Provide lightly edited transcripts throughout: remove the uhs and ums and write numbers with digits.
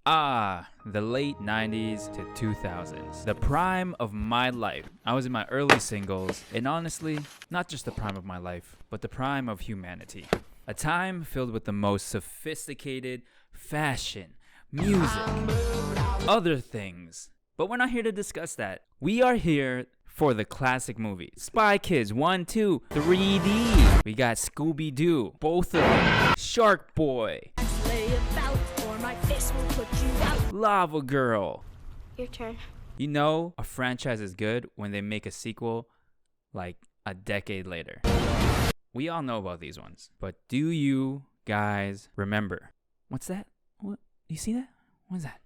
The late 90s to 2000s. The prime of my life. I was in my early singles, and honestly, not just the prime of my life, but the prime of humanity. A time filled with the most sophisticated fashion, music, other things. But we're not here to discuss that. We are here for the classic movies. Spy Kids 1, 2, 3D. We got Scooby-Doo, both of them. Shark Boy. Lava Girl. Your turn. You know a franchise is good when they make a sequel like a decade later. We all know about these ones, but do you guys remember? What's that? What? You see that? What's that?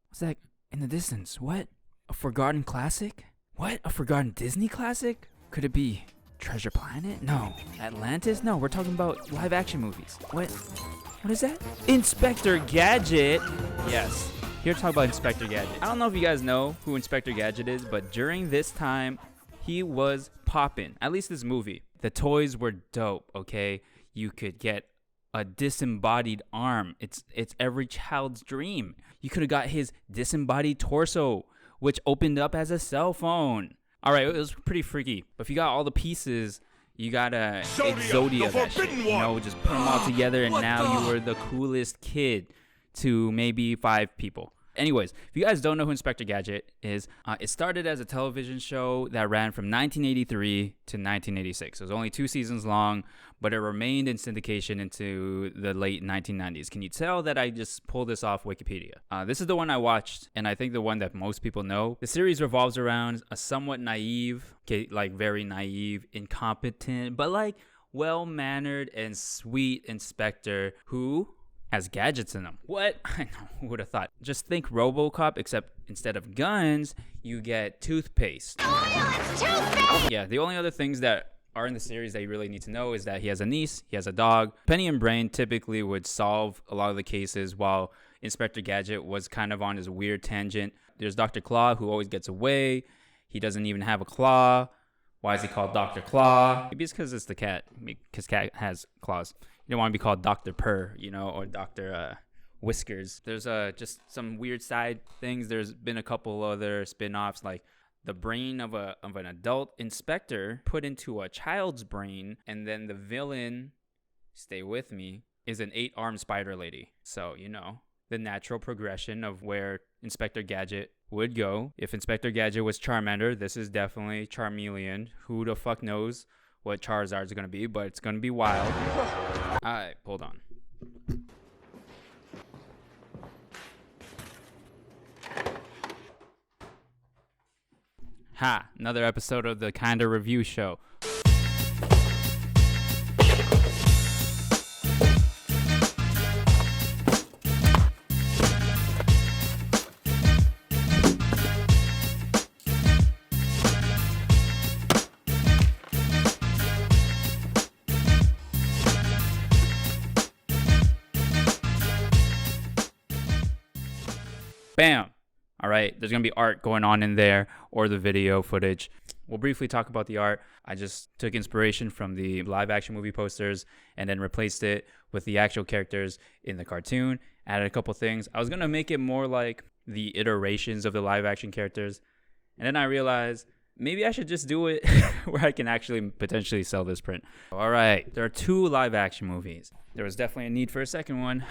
What's that in the distance? What? A forgotten classic? What? A forgotten Disney classic? Could it be Treasure Planet? No. Atlantis? No, we're talking about live action movies. What? What is that? Inspector Gadget! Yes. Here to talk about Inspector Gadget. I don't know if you guys know who Inspector Gadget is, but during this time, he was poppin'. At least this movie. The toys were dope, okay? You could get a disembodied arm. It's every child's dream. You could have got his disembodied torso, which opened up as a cell phone. All right, it was pretty freaky. But if you got all the pieces, you gotta Exodia that shit. You know, just put them all together, and now you were the coolest kid to maybe 5 people. Anyways, if you guys don't know who Inspector Gadget is, it started as a television show that ran from 1983 to 1986. It was only 2 seasons long, but it remained in syndication into the late 1990s. Can you tell that I just pulled this off Wikipedia? This is the one I watched, and I think the one that most people know. The series revolves around a somewhat naive, very naive, incompetent, but well-mannered and sweet inspector who has gadgets in them. What? I know, who would have thought? Just think RoboCop, except instead of guns, you get toothpaste. Oh, it's toothpaste! Yeah, the only other things that are in the series that you really need to know is that he has a niece, he has a dog. Penny and Brain typically would solve a lot of the cases, while Inspector Gadget was kind of on his weird tangent. There's Dr. Claw, who always gets away. He doesn't even have a claw. Why is he called Dr. Claw? Maybe it's because it's the cat, because cat has claws. You don't want to be called Dr. Purr, or Dr. Whiskers. There's just some weird side things. There's been a couple other spin-offs, like the brain of an adult inspector put into a child's brain, and then the villain, stay with me, is an 8-armed spider lady. So, the natural progression of where Inspector Gadget would go. If Inspector Gadget was Charmander, this is definitely Charmeleon. Who the fuck knows what Charizard's going to be, but it's going to be wild. Alright, hold on. Ha! Another episode of the Kinda Review Show. Bam! All right, there's going to be art going on in there, or the video footage. We'll briefly talk about the art. I just took inspiration from the live action movie posters and then replaced it with the actual characters in the cartoon. Added a couple things. I was going to make it more like the iterations of the live action characters. And then I realized maybe I should just do it where I can actually potentially sell this print. All right, there are 2 live action movies. There was definitely a need for a second one.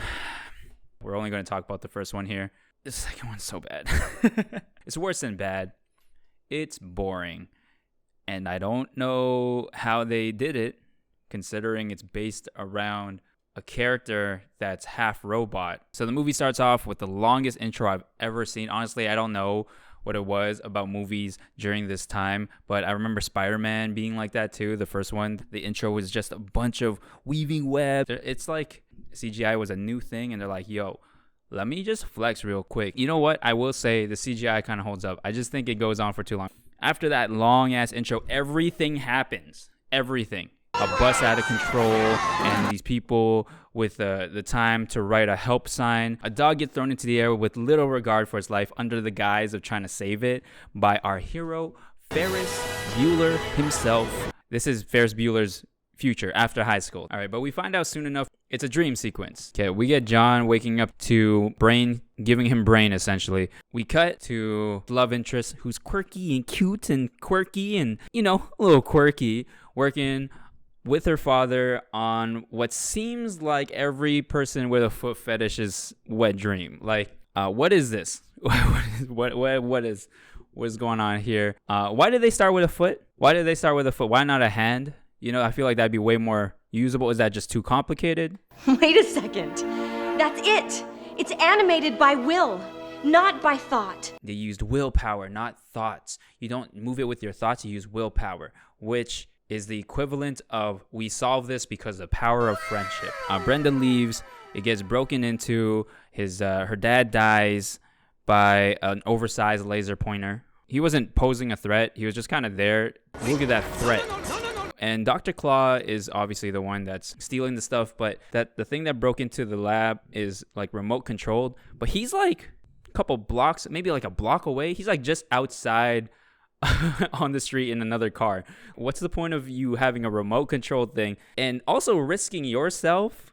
We're only going to talk about the first one here. The second one's so bad. It's worse than bad. It's boring. And I don't know how they did it, considering it's based around a character that's half robot. So the movie starts off with the longest intro I've ever seen. Honestly, I don't know what it was about movies during this time, but I remember Spider-Man being like that too. The first one, the intro was just a bunch of weaving web. It's like CGI was a new thing, and they're like, yo, let me just flex real quick. You know what? I will say the CGI kind of holds up. I just think it goes on for too long. After that long-ass intro, everything happens. Everything. A bus out of control, and these people with the time to write a help sign. A dog gets thrown into the air with little regard for its life under the guise of trying to save it by our hero, Ferris Bueller himself. This is Ferris Bueller's future after high school. All right, but we find out soon enough it's a dream sequence. Okay, we get John waking up to brain giving him brain, essentially. We cut to love interest who's quirky and cute and quirky and, a little quirky, working with her father on what seems like every person with a foot fetish's wet dream. Like, what is this? What's going on here? Why did they start with a foot? Why not a hand? I feel like that'd be way more usable. Is that just too complicated? Wait a second. That's it. It's animated by will, not by thought. They used willpower, not thoughts. You don't move it with your thoughts, you use willpower, which is the equivalent of we solve this because of the power of friendship. Brenda leaves. It gets broken into. Her dad dies by an oversized laser pointer. He wasn't posing a threat. He was just kind of there. Look at that threat. And Dr. Claw is obviously the one that's stealing the stuff, but the thing that broke into the lab is like remote controlled. But he's like a couple blocks, maybe like a block away. He's like just outside on the street in another car. What's the point of you having a remote controlled thing and also risking yourself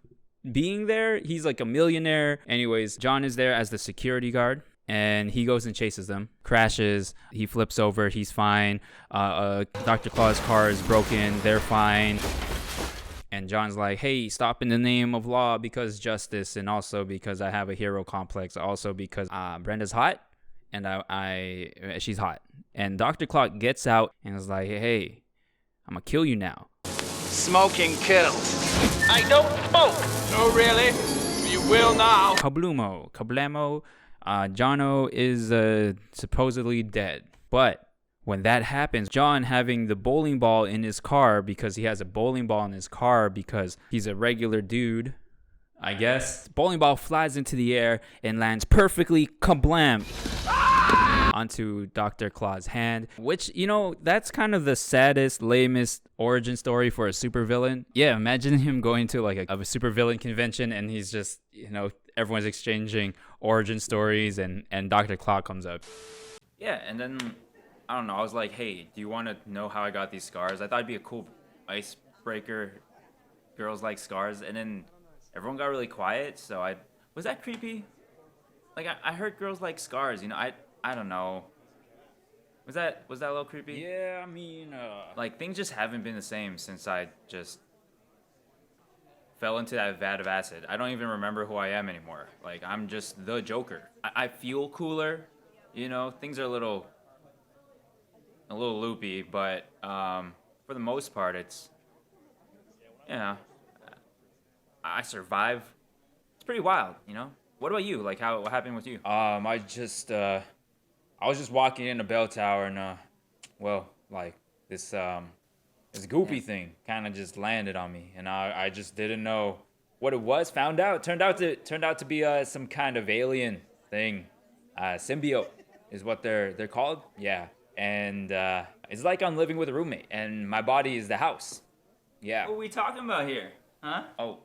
being there? He's like a millionaire. Anyways, John is there as the security guard. And he goes and chases them, crashes, he flips over, he's fine. Dr. Claw's car is broken, they're fine. And John's like, hey, stop in the name of law because justice, and also because I have a hero complex, also because Brenda's hot, and she's hot. And Dr. Claw gets out and is like, hey, I'm gonna kill you now. Smoking kills. I don't smoke. No, really? You will now. Kablamo. Jono is supposedly dead. But when that happens, John having the bowling ball in his car because he has a bowling ball in his car because he's a regular dude, I guess. Bowling ball flies into the air and lands perfectly kablam onto Dr. Claw's hand, which, that's kind of the saddest, lamest origin story for a supervillain. Yeah, imagine him going to like a supervillain convention and he's just, everyone's exchanging origin stories and Dr. Claw comes up. Yeah, and then, I don't know, I was like, hey, do you want to know how I got these scars? I thought it'd be a cool icebreaker. Girls like scars. And then everyone got really quiet, so was that creepy? Like, I heard girls like scars, I don't know. Was that a little creepy? Yeah, I mean, like, things just haven't been the same since I just fell into that vat of acid. I don't even remember who I am anymore. Like, I'm just the Joker. I feel cooler, things are a little loopy, but for the most part, it's, I survive. It's pretty wild, What about you? Like, what happened with you? I was just walking in the bell tower and, this goopy thing kind of just landed on me, and I just didn't know what it was. Turned out to be some kind of alien thing. Symbiote is what they're called. Yeah, and it's like I'm living with a roommate, and my body is the house. Yeah. What are we talking about here? Huh? Oh,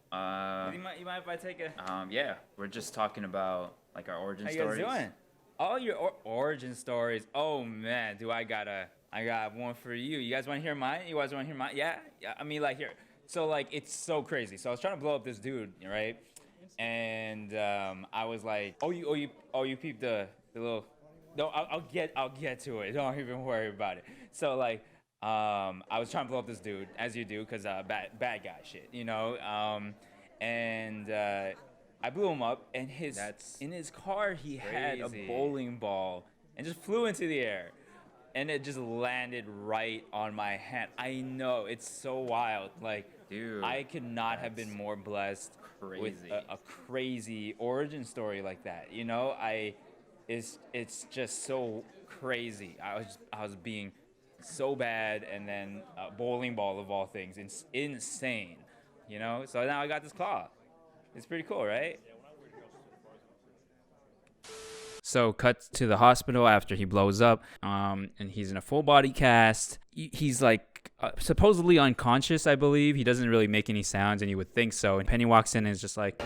You mind if I take a? yeah, we're just talking about like our origin How stories. you guys doing? Oh, your origin stories. Oh man, I got one for you. You guys want to hear mine? Yeah. I mean, like, here. So like, it's so crazy. So I was trying to blow up this dude, right? And I was like, you peeped the little. No, I'll get to it. Don't even worry about it. So like, I was trying to blow up this dude, as you do, cause bad guy shit, and I blew him up, and in his car he had a bowling ball and just flew into the air. And it just landed right on my hand. I know, it's so wild. Like, Dude, I could not have been more blessed with a crazy origin story like that. It's just so crazy. I was being so bad, and then a bowling ball of all things, it's insane. So now I got this claw. It's pretty cool, right? So cuts to the hospital after he blows up, and he's in a full body cast. He's like supposedly unconscious, I believe. He doesn't really make any sounds, and you would think so. And Penny walks in and is just like,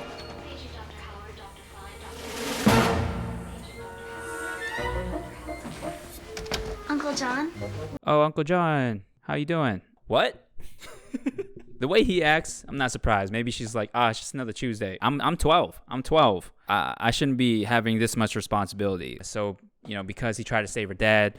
Uncle John? "Oh, Uncle John, how you doing?" What? The way he acts, I'm not surprised. Maybe she's like, it's just another Tuesday. I'm 12. I'm 12. I shouldn't be having this much responsibility. So, because he tried to save her dad,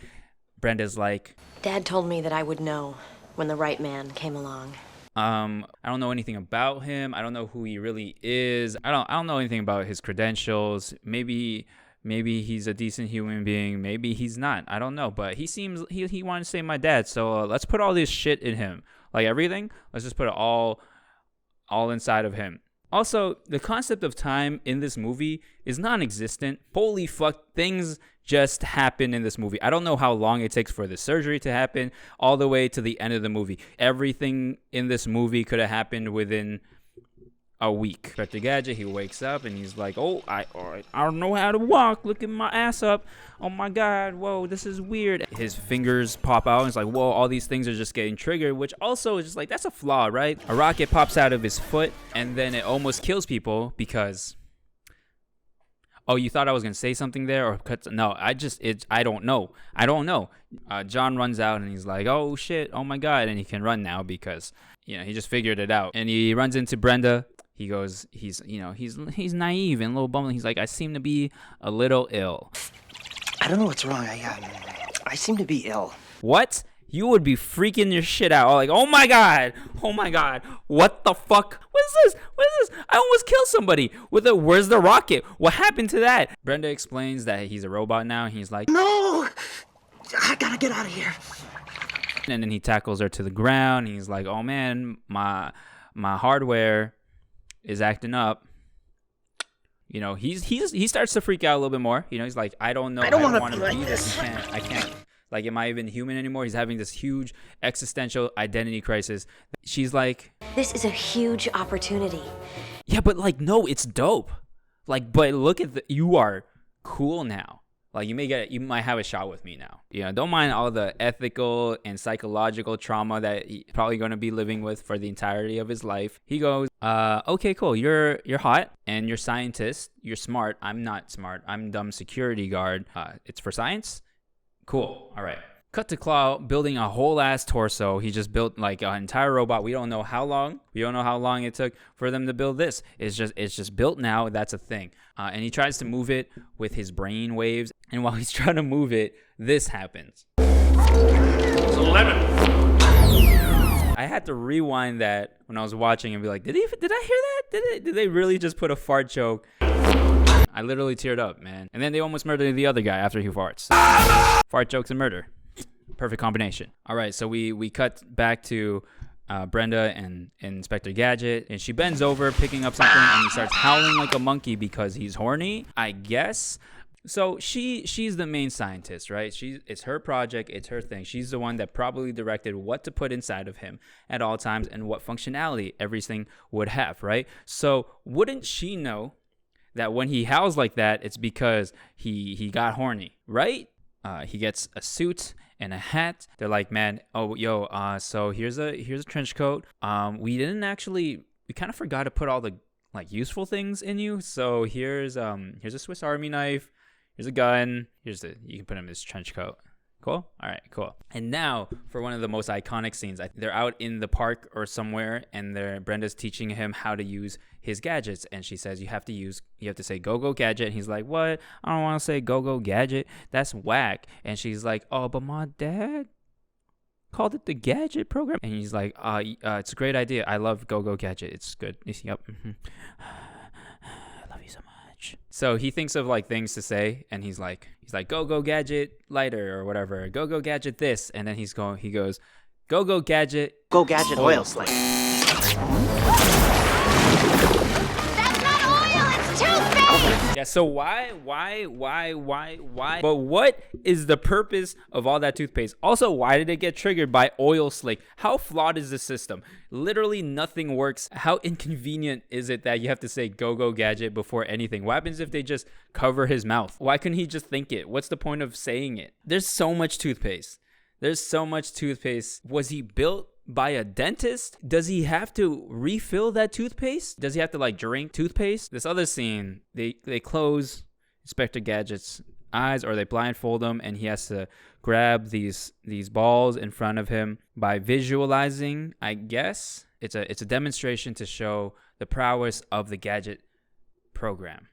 Brenda's like, Dad told me that I would know when the right man came along. I don't know anything about him. I don't know who he really is. I don't know anything about his credentials. Maybe he's a decent human being. Maybe he's not. I don't know. But he wanted to save my dad. So let's put all this shit in him. Like everything, let's just put it all inside of him. Also, the concept of time in this movie is non-existent. Holy fuck, things just happen in this movie. I don't know how long it takes for the surgery to happen all the way to the end of the movie. Everything in this movie could have happened within a week. Dr. Gadget, he wakes up and he's like, I don't know how to walk. Look at my ass up. Oh my God, whoa, this is weird. His fingers pop out and it's like, whoa, all these things are just getting triggered, which also is just like, that's a flaw, right? A rocket pops out of his foot and then it almost kills people because... Oh, you thought I was going to say something there? Or no, I don't know. John runs out and he's like, oh shit, oh my God. And he can run now because, he just figured it out. And he runs into Brenda. He goes, he's naive and a little bumbling. He's like, I seem to be a little ill. I don't know what's wrong. I seem to be ill. What? You would be freaking your shit out. Like, oh my God. What the fuck? What is this? I almost killed somebody where's the rocket? What happened to that? Brenda explains that he's a robot now. And he's like, no, I gotta get out of here. And then he tackles her to the ground. And he's like, oh man, my hardware is acting up. He starts to freak out a little bit more. He's like, I don't know. I don't want to be this. I can't. Like, am I even human anymore? He's having this huge existential identity crisis. She's like, This is a huge opportunity. yeah, but like, no, it's dope. Like, but look at you are cool now. Like, you might have a shot with me now. Don't mind all the ethical and psychological trauma that he's probably going to be living with for the entirety of his life. He goes, okay, cool. You're hot and you're scientist. You're smart. I'm not smart. I'm dumb security guard. It's for science. Cool. All right. Cut to Claw building a whole ass torso. He just built like an entire robot. We don't know how long. It took for them to build this. It's just built now. That's a thing. And he tries to move it with his brain waves. And while he's trying to move it, this happens. It's 11. I had to rewind that when I was watching and be like, did I hear that? Did they really just put a fart joke? I literally teared up, man. And then they almost murdered the other guy after he farts. Fart jokes and murder. Perfect combination. All right, so we cut back to Brenda and Inspector Gadget, and she bends over picking up something, and he starts howling like a monkey because he's horny, I guess. So she's the main scientist, right? It's her project, it's her thing. She's the one that probably directed what to put inside of him at all times and what functionality everything would have, right? So wouldn't she know that when he howls like that, it's because he got horny, right? He gets a suit and a hat. They're like, man, so here's a trench coat. We kind of forgot to put all the like useful things in you. So here's a Swiss Army knife. Here's a gun. You can put him in this trench coat. Cool? All right, cool. And now for one of the most iconic scenes. They're out in the park or somewhere, and Brenda's teaching him how to use his gadgets. And she says, you have to say, go, Gadget. And he's like, what? I don't want to say, go, Gadget. That's whack. And she's like, oh, but my dad called it the Gadget program. And he's like, it's a great idea. I love go, Gadget. It's good. Yep. Mm-hmm. I love you so much. So he thinks of like things to say, and he's like, go, Gadget lighter or whatever. Go, Gadget this. And then he goes, go, Gadget. Go Gadget oil slick. That's not oil, it's toothpaste! Yeah, so why? But what is the purpose of all that toothpaste? Also, why did it get triggered by oil slick? How flawed is the system? Literally nothing works. How inconvenient is it that you have to say go, Gadget before anything? What happens if they just cover his mouth? Why couldn't he just think it? What's the point of saying it? There's so much toothpaste. Was he built by a dentist? Does he have to refill that toothpaste? Does he have to like drink toothpaste? This other scene, they close Inspector Gadget's eyes, or they blindfold him, and he has to grab these balls in front of him by visualizing, I guess, It's a demonstration to show the prowess of the Gadget program.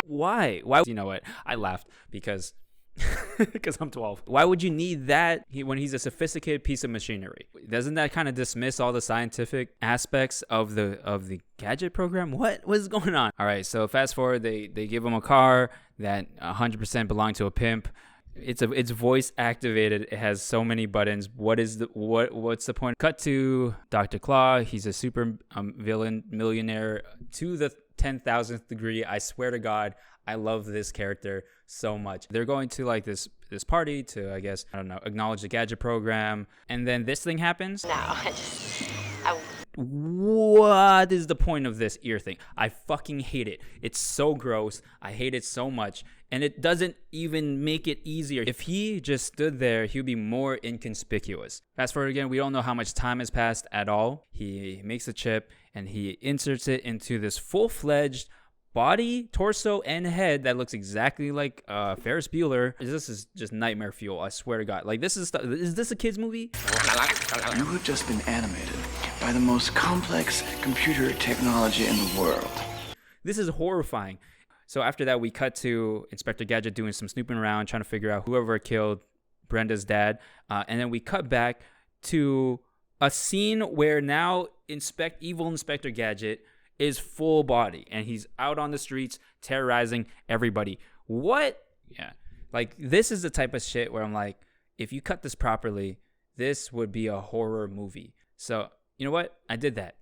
Why? You know what? I laughed because I'm 12. Why would you need that when he's a sophisticated piece of machinery? Doesn't that kind of dismiss all the scientific aspects of the Gadget program? What was going on? All right, so fast forward, they give him a car that 100% belonged to a pimp. It's voice activated. It has so many buttons. What's the point? Cut to Dr. Claw. He's a super villain millionaire to the 10,000th degree. I swear to God, I love this character so much. They're going to like this party to, I guess, I don't know, acknowledge the Gadget program. And then this thing happens. What is the point of this ear thing? I fucking hate it. It's so gross. I hate it so much. And it doesn't even make it easier. If he just stood there, he would be more inconspicuous. Fast forward again, we don't know how much time has passed at all. He makes a chip and he inserts it into this full-fledged body, torso, and head that looks exactly like Ferris Bueller. This is just nightmare fuel, I swear to God. Like, is this a kid's movie? You have just been animated by the most complex computer technology in the world. This is horrifying. So after that, we cut to Inspector Gadget doing some snooping around, trying to figure out whoever killed Brenda's dad. And then we cut back to a scene where now evil Inspector Gadget is full body and he's out on the streets terrorizing everybody. What? Yeah. Like, this is the type of shit where I'm like, if you cut this properly, this would be a horror movie. So, you know what? I did that.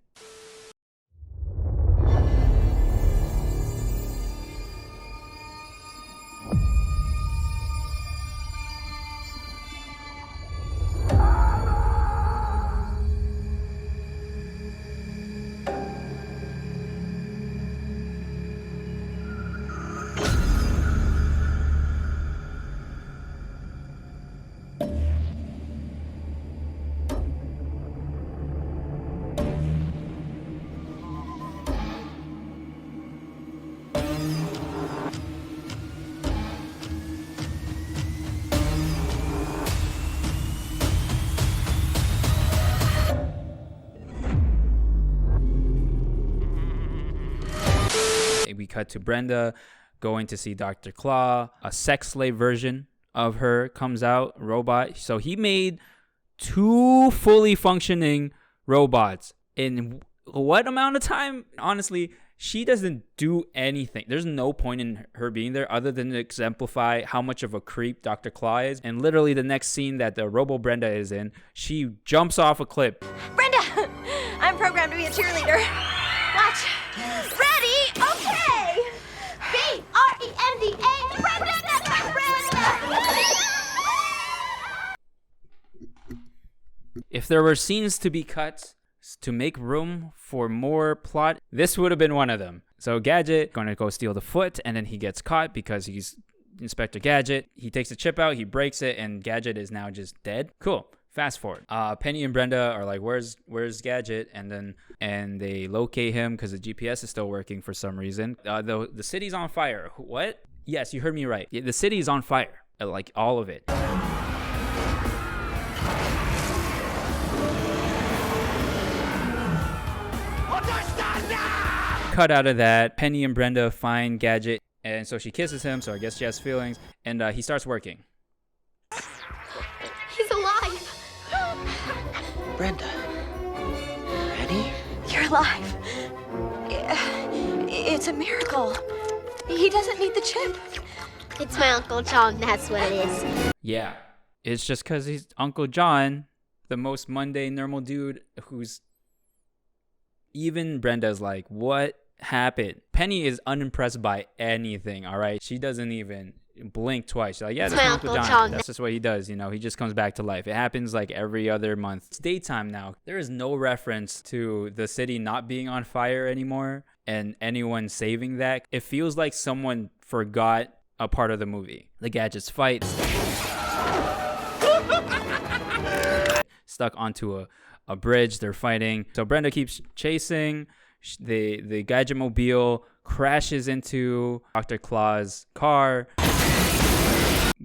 We cut to Brenda going to see Dr. Claw. A sex slave version of her comes out, robot. So he made 2 fully functioning robots in what amount of time? Honestly, she doesn't do anything. There's no point in her being there other than to exemplify how much of a creep Dr. Claw is. And literally the next scene that the Robo Brenda is in, she jumps off a cliff. Brenda! I'm programmed to be a cheerleader. Watch. Ready? Okay! B-R-E-N-D-A! Brenda! If there were scenes to be cut to make room for more plot, this would have been one of them. So Gadget going to go steal the foot, and then he gets caught because he's Inspector Gadget. He takes the chip out, he breaks it, and Gadget is now just dead. Cool. Fast forward. Penny and Brenda are like, "Where's Gadget?" And they locate him because the GPS is still working for some reason. The city's on fire. What? Yes, you heard me right. The city is on fire. Like, all of it. Cut out of that. Penny and Brenda find Gadget, and so she kisses him. So I guess she has feelings, and he starts working. He's alive. Brenda. Penny? You're alive. It's a miracle. He doesn't need the chip. It's my Uncle John, that's what it is. Yeah. It's just because he's Uncle John, the most mundane, normal dude who's... Even Brenda's like, what happened? Penny is unimpressed by anything, all right? She doesn't even blink twice. She's like, yeah, that's my Uncle John. That's just what he does, you know? He just comes back to life. It happens like every other month. It's daytime now. There is no reference to the city not being on fire anymore and anyone saving that. It feels like someone forgot a part of the movie. The Gadgets fight. Stuck onto a bridge. They're fighting. So Brenda keeps chasing. The Gadget mobile crashes into Dr. Claw's car.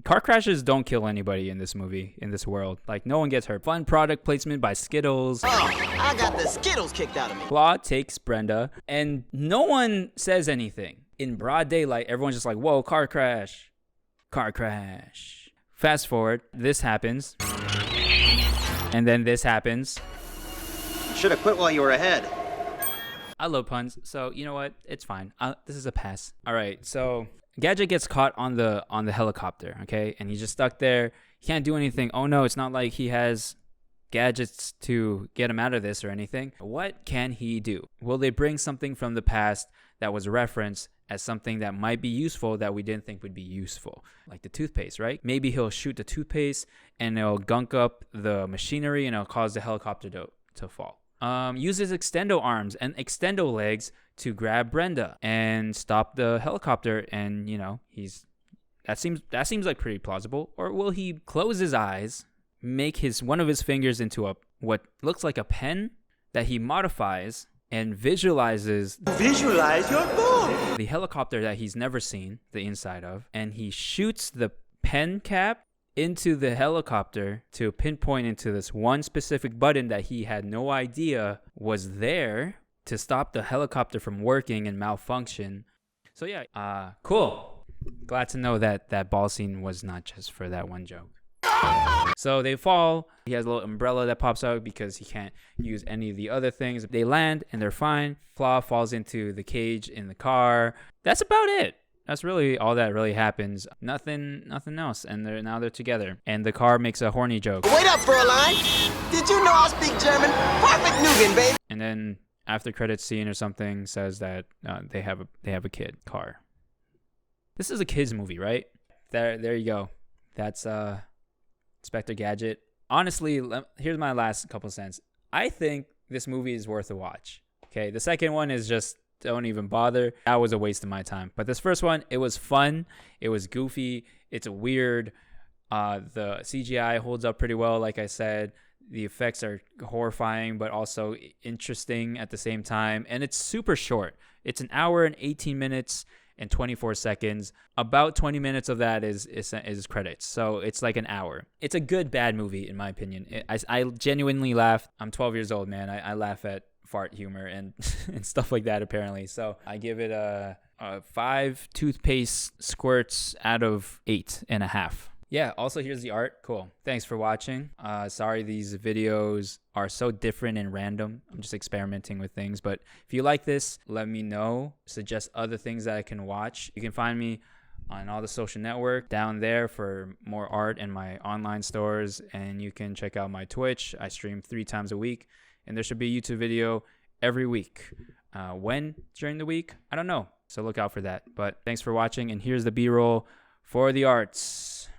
Car crashes don't kill anybody in this movie, in this world. Like, no one gets hurt. Fun product placement by Skittles. Oh, I got the Skittles kicked out of me. Claw takes Brenda, and no one says anything. In broad daylight, everyone's just like, whoa, car crash. Car crash. Fast forward, this happens. And then this happens. Should have quit while you were ahead. I love puns, so you know what? It's fine. This is a pass. All right, so Gadget gets caught on the helicopter, okay? And he's just stuck there. He can't do anything. Oh no, it's not like he has gadgets to get him out of this or anything. What can he do? Will they bring something from the past that was referenced as something that might be useful that we didn't think would be useful? Like the toothpaste, right? Maybe he'll shoot the toothpaste and it'll gunk up the machinery and it'll cause the helicopter to fall. Uses extendo arms and extendo legs to grab Brenda and stop the helicopter, and you know, that seems like pretty plausible. Or will he close his eyes, make one of his fingers into what looks like a pen that he modifies and visualize your phone, the helicopter that he's never seen the inside of, and he shoots the pen cap into the helicopter to pinpoint into this one specific button that he had no idea was there to stop the helicopter from working and malfunction. So yeah, cool. Glad to know that ball scene was not just for that one joke. So they fall. He has a little umbrella that pops out because he can't use any of the other things. They land and they're fine. Claw falls into the cage in the car. That's about it. That's really all that really happens. Nothing else. And now they're together. And the car makes a horny joke. Wait up, Fräulein. Did you know I speak German? Perfect Nugan, baby. And then after credits scene or something says that they have a kid car. This is a kids movie, right? There you go. That's Inspector Gadget. Honestly, here's my last couple cents. I think this movie is worth a watch. Okay, the second one is just don't even bother. That was a waste of my time. But this first one, it was fun. It was goofy. It's weird. The CGI holds up pretty well, like I said. The effects are horrifying, but also interesting at the same time. And it's super short. It's an hour and 18 minutes and 24 seconds. About 20 minutes of that is credits. So it's like an hour. It's a good, bad movie, in my opinion. I genuinely laughed. I'm 12 years old, man. I laugh at fart humor and and stuff like that, apparently. So I give it a 5 toothpaste squirts out of 8.5. Yeah, also here's the art. Cool. Thanks for watching. Sorry these videos are so different and random. I'm just experimenting with things. But if you like this, let me know. Suggest other things that I can watch. You can find me on all the social network down there for more art and my online stores. And you can check out my Twitch. I stream 3 times a week. And there should be a YouTube video every week. When during the week? I don't know. So look out for that. But thanks for watching. And here's the B-roll for the arts.